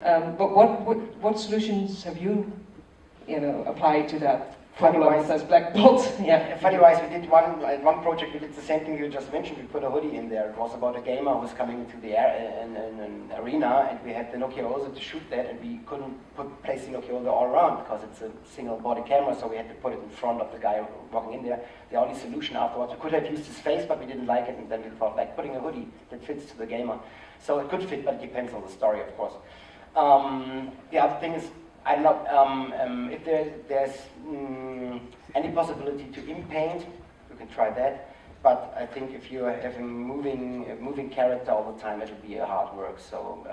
But what solutions have you applied to that problem as black bolt? Yeah. Funny-wise, we did one project. We did the same thing you just mentioned. We put a hoodie in there. It was about a gamer who was coming into the an arena, and we had the Nokia Ozo to shoot that, and we couldn't place the Nokia Ozo all around because it's a single body camera. So we had to put it in front of the guy walking in there. The only solution afterwards, we could have used his face, but we didn't like it, and then we thought like putting a hoodie that fits to the gamer. So it could fit, but it depends on the story, of course. The other thing is, I don't know, if there's any possibility to in-paint, you can try that. But I think if you're having a moving character all the time, it'll be a hard work. So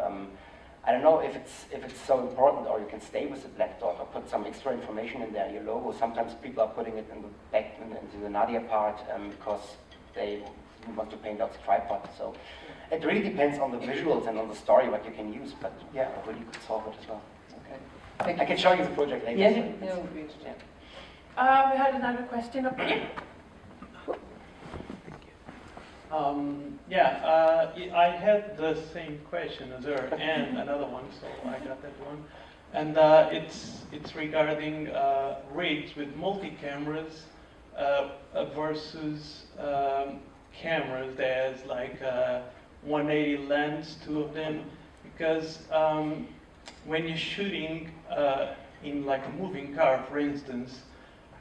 I don't know if it's so important, or you can stay with the black dot or put some extra information in there, your logo. Sometimes people are putting it in the back, into the nadir part, because they want to paint out the tripod. So it really depends on the visuals and on the story what you can use. But yeah, I really could solve it as well. Okay. I can show you the project later. Yeah, we had another question up here. I had the same question as her and another one, so I got that one. And it's regarding rigs with multi-cameras versus cameras that has like 180 lens, two of them, because when you're shooting in like a moving car, for instance,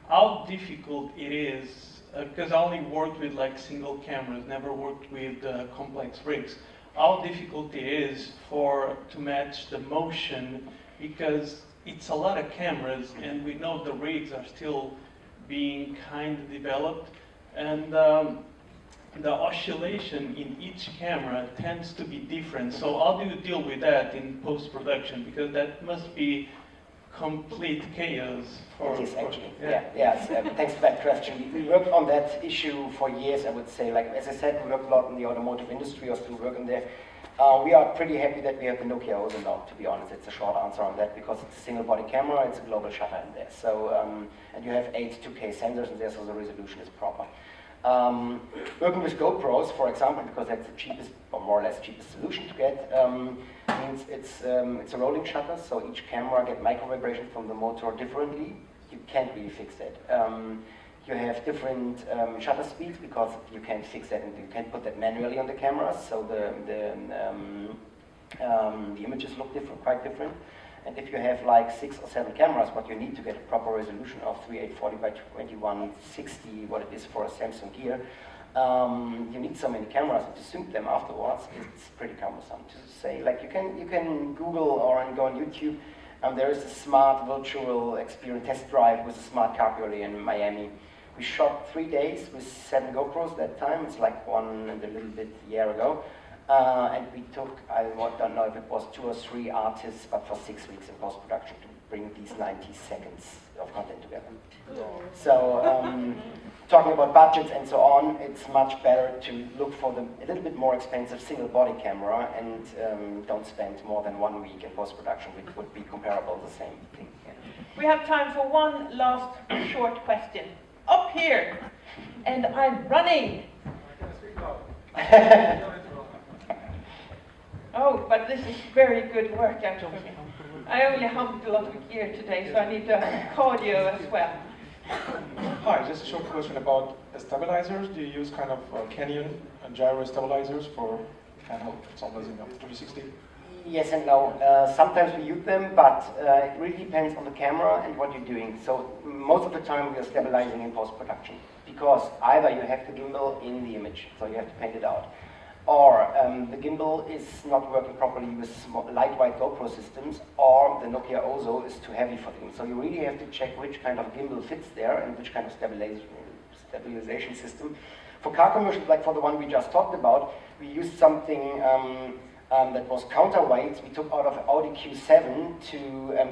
how difficult it is, because I only worked with like single cameras, never worked with complex rigs, how difficult it is to match the motion, because it's a lot of cameras and we know the rigs are still being kind of developed, and the oscillation in each camera tends to be different. So how do you deal with that in post-production? Because that must be complete chaos. It is actually, yes. Thanks for that question. We worked on that issue for years, I would say. Like, as I said, we worked a lot in the automotive industry, or still working there. We are pretty happy that we have the Nokia Ozo now, to be honest. It's a short answer on that, because it's a single body camera, it's a global shutter in there. So, and you have 8 2K sensors in there, so the resolution is proper. Working with GoPros, for example, because that's the cheapest, or more or less cheapest solution to get, means it's a rolling shutter, so each camera gets micro vibration from the motor differently. You can't really fix that. You have different shutter speeds, because you can't fix that, and you can't put that manually on the cameras, so the images look different, quite different. And if you have like 6 or 7 cameras, what you need to get a proper resolution of 3840 by 2160, what it is for a Samsung Gear, you need so many cameras, and to sync them afterwards, it's pretty cumbersome. To say, like, you can Google or go on YouTube, and there is a smart virtual experience test drive with a smart cabriolet in Miami. We shot 3 days with 7 GoPros that time. It's like 1 and a little bit year ago. And we took, I don't know if it was 2 or 3 artists, but for 6 weeks in post-production to bring these 90 seconds of content together. So, talking about budgets and so on, it's much better to look for a little bit more expensive single body camera, and don't spend more than 1 week in post-production, which would be comparable to the same thing. Yeah. We have time for one last short question. Up here, and I'm running. Oh, but this is very good work, actually. I only humped a lot of gear today, so I need the cardio as well. Hi, just a short question about stabilizers. Do you use kind of Canyon and gyro stabilizers for handheld stabilizing up 360? Yes and no. Sometimes we use them, but it really depends on the camera and what you're doing. So most of the time we are stabilizing in post-production, because either you have the gimbal in the image, so you have to paint it out, or the gimbal is not working properly with lightweight GoPro systems, or the Nokia Ozo is too heavy for them. So you really have to check which kind of gimbal fits there and which kind of stabilization system. For car commercials, like for the one we just talked about, we used something that was counterweights. We took out of Audi Q7 to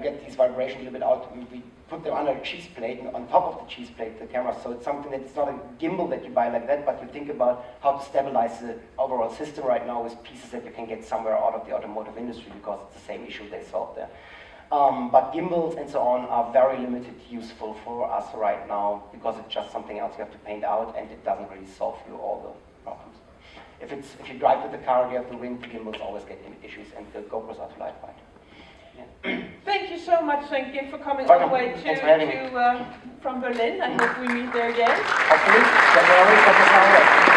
get these vibrations a little bit out. We put them under a cheese plate, and on top of the cheese plate, the camera. So it's something that's not a gimbal that you buy like that, but you think about how to stabilize the overall system right now with pieces that you can get somewhere out of the automotive industry, because it's the same issue they solved there. But gimbals and so on are very limited useful for us right now, because it's just something else you have to paint out, and it doesn't really solve you all the problems. If you drive with the car, you have the wind, the gimbals always get issues, and the GoPros are too lightweight. much, Xuefei, for coming all the way Thanks for having me. from Berlin. I hope we meet there again. Hopefully, January,